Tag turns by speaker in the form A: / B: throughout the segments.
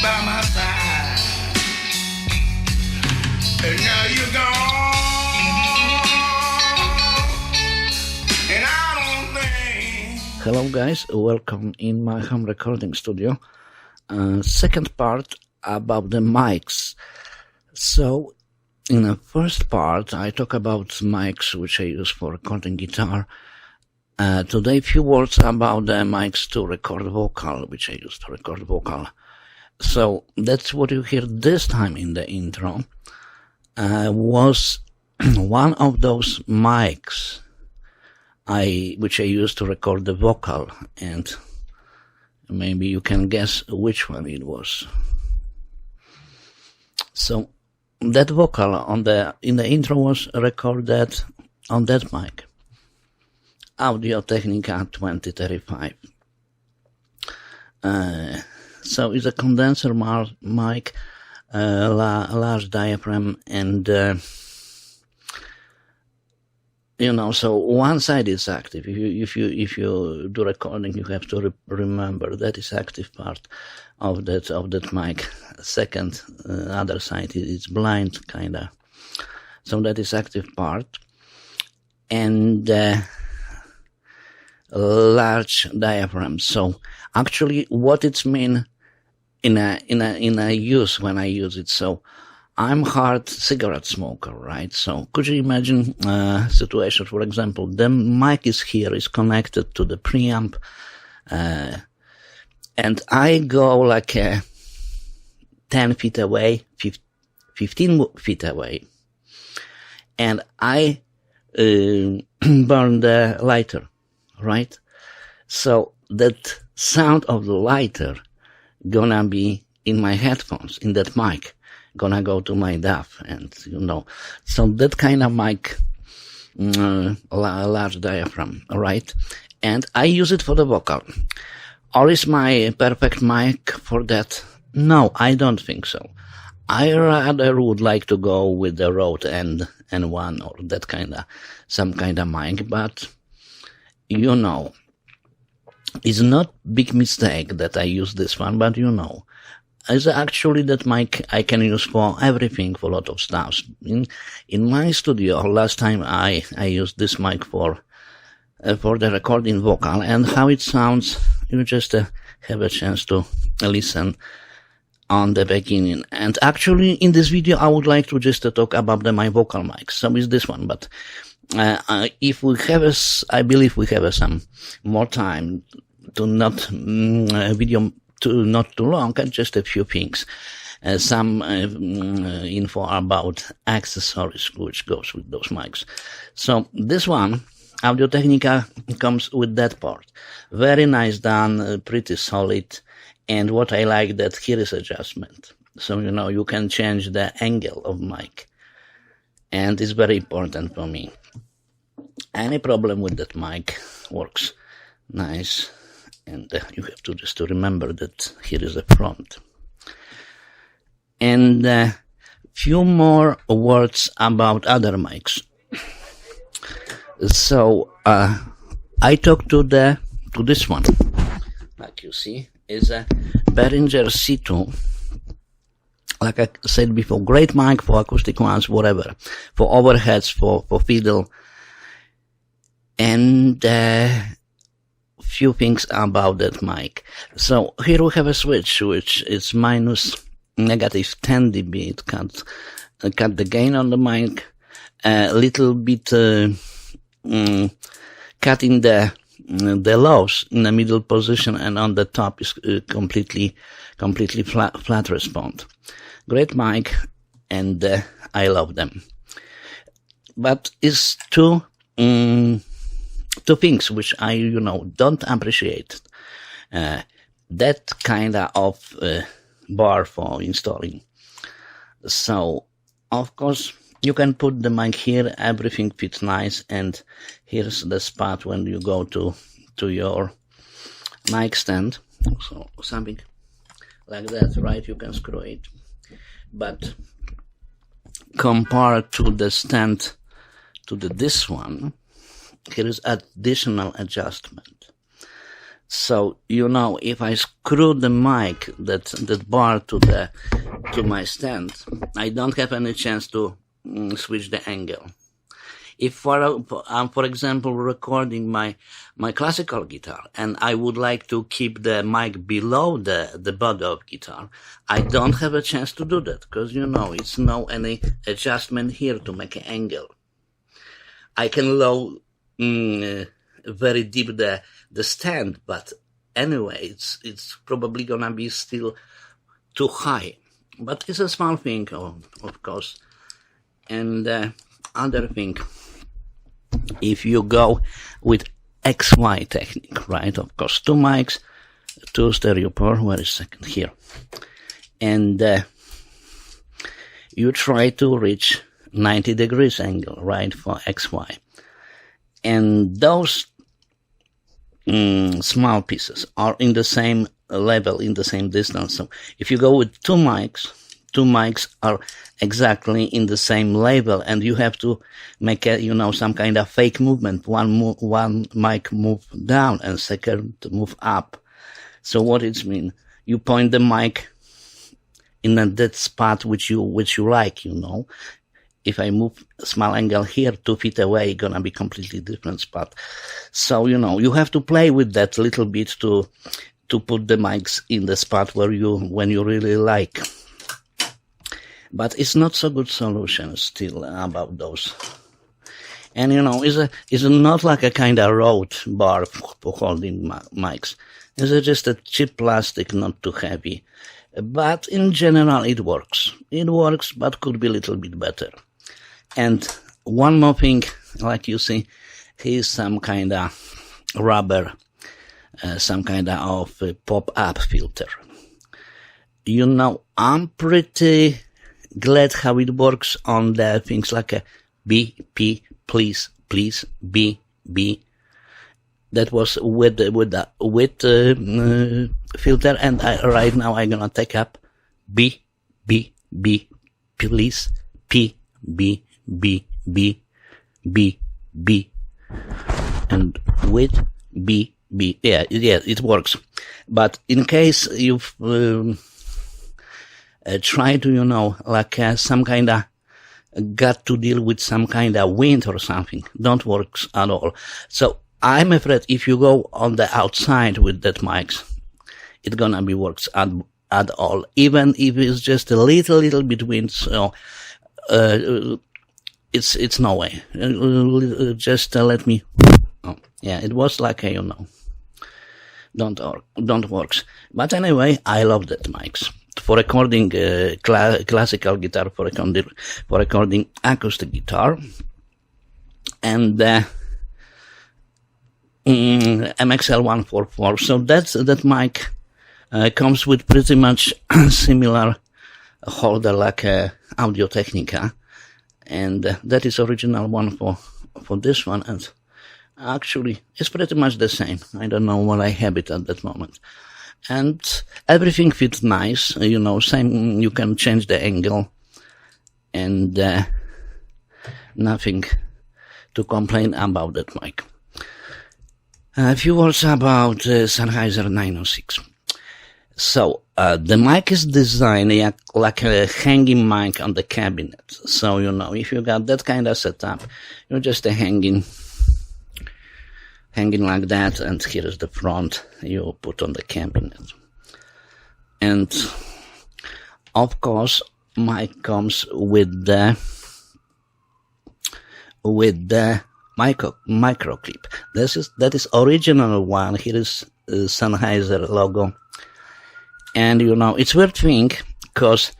A: by my side. And now you're gone. And I don't think.
B: Hello guys, welcome in my home recording studio. Second part about the mics. So in the first part I talk about mics which I use for recording guitar. Today a few words about the mics to record vocal, which I use to record vocal. So that's what you hear this time in the intro. Was one of those mics which I used to record the vocal, and maybe you can guess which one it was. So that vocal in the intro was recorded on that mic, Audio-Technica 2035. So it's a condenser mic, large diaphragm, and so one side is active. If you do recording, you have to remember that is active part of that mic. Second, other side is blind kinda. So that is active part, and large diaphragm. So actually, what it's mean in a use when I use it. So I'm hard cigarette smoker, right? So could you imagine a situation, for example, the mic is connected to the preamp, and I go like 10 feet away, 15 feet away, and I burn the lighter, right? So that sound of the lighter gonna be in my headphones, in that mic, gonna go to my DAW, and so that kind of mic, large diaphragm, right? And I use it for the vocal. Or is my perfect mic for that? No, I don't think so. I rather would like to go with the Rode N1 or that some kind of mic, but it's not big mistake that I use this one, but it's actually that mic I can use for everything, for a lot of stuff. In my studio, last time I used this mic for the recording vocal, and how it sounds, you just have a chance to listen on the beginning. And actually, in this video, I would like to just talk about my vocal mics. So is this one, but if we have I believe we have some more time to not video to not too long, and just a few things, some info about accessories which goes with those mics. So this one, Audio-Technica, comes with that part. Very nice done, pretty solid. And what I like that here is adjustment. So you can change the angle of mic, and it's very important for me. Any problem with that mic works nice, and you have to just remember that here is the front. And few more words about other mics. So I talked to this one, like you see, is a Behringer C2. Like I said before, great mic for acoustic ones, whatever, for overheads, for fiddle. And few things about that mic. So here we have a switch which is minus negative 10 dB. It cut the gain on the mic, a little bit cutting the lows in the middle position, and on the top is completely flat response. Great mic, and I love them. But it's two things which I don't appreciate. That kind of bar for installing. So of course you can put the mic here, everything fits nice, and here's the spot when you go to your mic stand. So something like that, right? You can screw it. But compared to the stand, to this one, here is additional adjustment. So, if I screw the mic, that bar to my stand, I don't have any chance to switch the angle. If I'm, for example, recording my classical guitar and I would like to keep the mic below the body of guitar, I don't have a chance to do that because, it's no any adjustment here to make an angle. I can low very deep the stand, but anyway, it's probably gonna be still too high. But it's a small thing, of course. And other thing, if you go with XY technique, right? Of course, 2 mics, 2 stereo port. Wait a second here, and you try to reach 90 degrees angle, right, for XY, and those small pieces are in the same level, in the same distance. So if you go with 2 mics are exactly in the same level, and you have to make some kind of fake movement. One mic move down and second move up. So what it mean? You point the mic in that spot which you like. If I move small angle here 2 feet away, gonna be completely different spot. So you have to play with that little bit to put the mics in the spot when you really like. But it's not so good solution still about those. And it's not like a kind of road bar for holding mics. It's just a cheap plastic, not too heavy. But in general, it works. It works, but could be a little bit better. And one more thing, like you see, here's some kind of rubber, some kind of pop-up filter. I'm pretty glad how it works on the things like a B, P, please, B, B. That was with filter, and right now I'm gonna take up B, B, B, please, P, B, B, B, B, B, and with B, B. Yeah, it works. But in case you've try to, some kind of got to deal with some kind of wind or something, don't work at all. So I'm afraid if you go on the outside with that mics, it's gonna be works at all, even if it's just a little bit wind. So it's no way. Just let me. Oh, yeah, it was like don't works. But anyway, I love that mics for recording classical guitar, for recording acoustic guitar, and MXL 144. So that mic comes with pretty much similar holder like Audio-Technica, and that is original one for this one, and actually it's pretty much the same. I don't know what I have it at that moment. And everything fits nice, same, you can change the angle, and nothing to complain about that mic. A few words about Sennheiser 906. So, the mic is designed like a hanging mic on the cabinet. So, if you got that kind of setup, you're just hanging like that, and here is the front you put on the cabinet. And of course, mic comes with the micro clip. That is original one. Here is Sennheiser logo, and it's weird thing because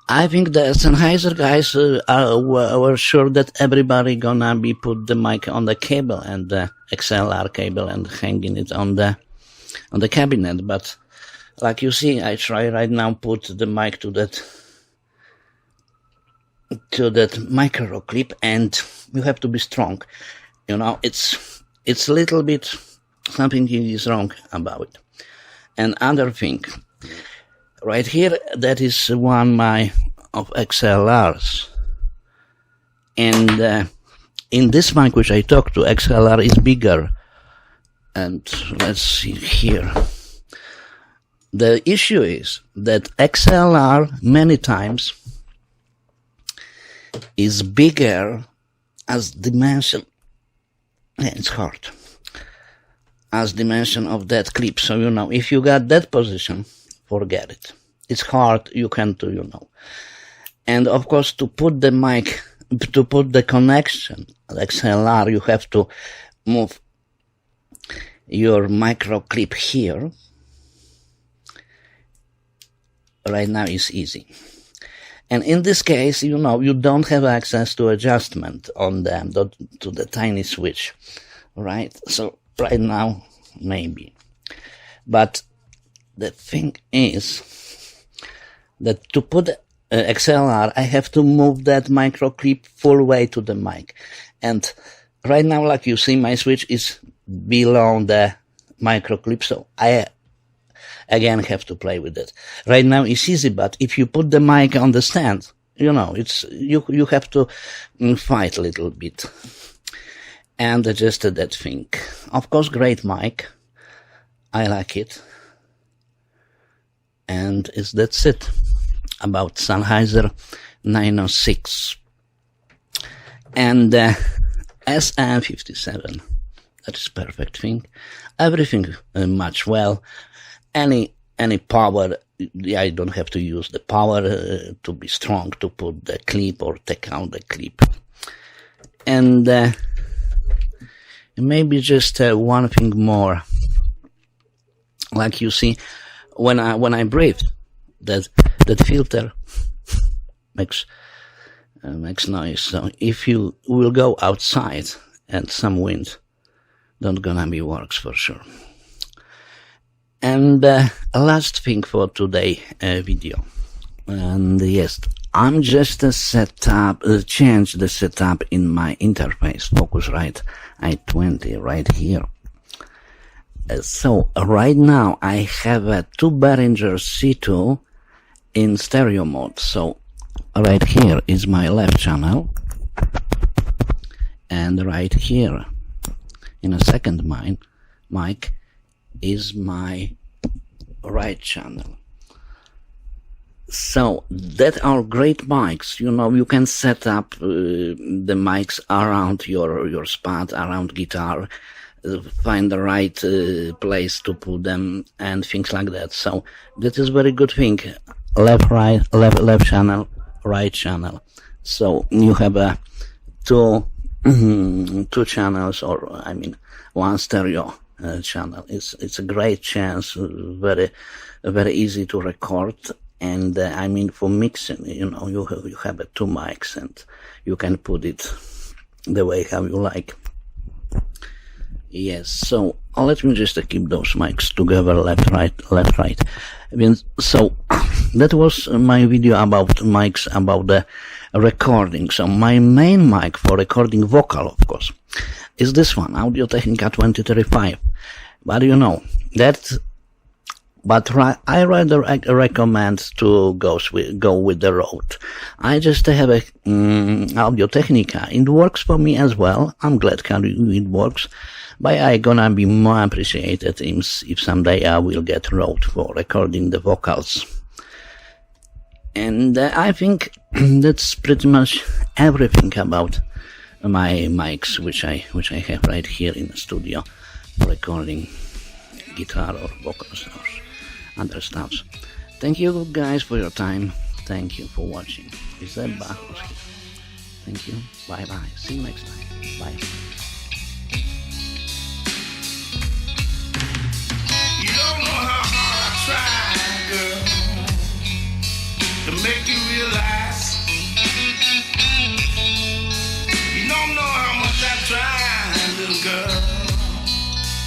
B: I think the Sennheiser guys were sure that everybody gonna be put the mic on the cable and the XLR cable and hanging it on the cabinet. But like you see, I try right now put the mic to that micro clip, and you have to be strong. It's a little bit something is wrong about it. And other thing. Right here, that is one of XLRs, and in this mic which I talked to, XLR is bigger, And let's see here. The issue is that XLR many times is bigger as dimension. It's hard. As dimension of that clip. So, if you got that position, forget it. It's hard. You can't do, And of course, to put the mic, to put the connection, XLR, you have to move your micro clip here. Right now is easy. And in this case, you don't have access to adjustment on them, to the tiny switch, right? So right now, maybe. But the thing is that to put XLR, I have to move that micro clip full way to the mic. And right now, like you see, my switch is below the micro clip, so I again have to play with it. Right now it's easy, but if you put the mic on the stand, it's you have to fight a little bit and adjust that thing. Of course, great mic. I like it. And that's it about Sennheiser 906 and SM57. That is perfect thing. Everything much well. Any power. I don't have to use the power to be strong to put the clip or take out the clip. And maybe just one thing more. Like you see, when I breathe, that filter makes noise. So if you will go outside and some wind, not gonna be works for sure. And last thing for today video. And yes, I'm just change the setup in my interface, Focusrite i20 right here. So right now I have a 2 Behringer C2 in stereo mode. So right here is my left channel, and right here in a second mic is my right channel. So that are great mics. You can set up the mics around your spot, around guitar, find the right place to put them and things like that. So that is very good thing. Left channel, right channel. So you have two channels, or one stereo channel. It's a great chance, very easy to record. And for mixing, you have 2 mics and you can put it the way how you like. Yes, so let me just keep those mics together, left, right. So that was my video about mics, about the recording. So my main mic for recording vocal, of course, is this one, Audio-Technica 2035. But I rather recommend to go with the Rode. I just have a Audio-Technica. It works for me as well. I'm glad it works. But I gonna be more appreciated if someday I will get Rode for recording the vocals. And I think that's pretty much everything about my mics, which I have right here in the studio for recording guitar or vocals or other stuff. Thank you guys for your time. Thank you for watching. Thank you. Bye bye. See you next time. Bye.
A: You don't know how hard I tried, girl, to make you realize. You don't know how much I tried, little girl,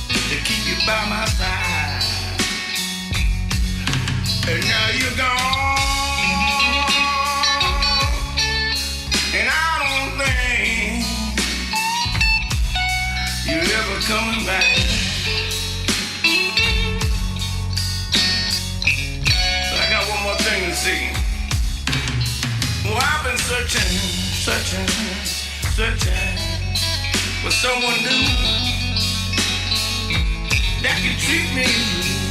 A: to keep you by my side. And now you're gone, and I don't think you're ever coming back. But I got one more thing to say. Well, I've been searching for someone new. that can treat me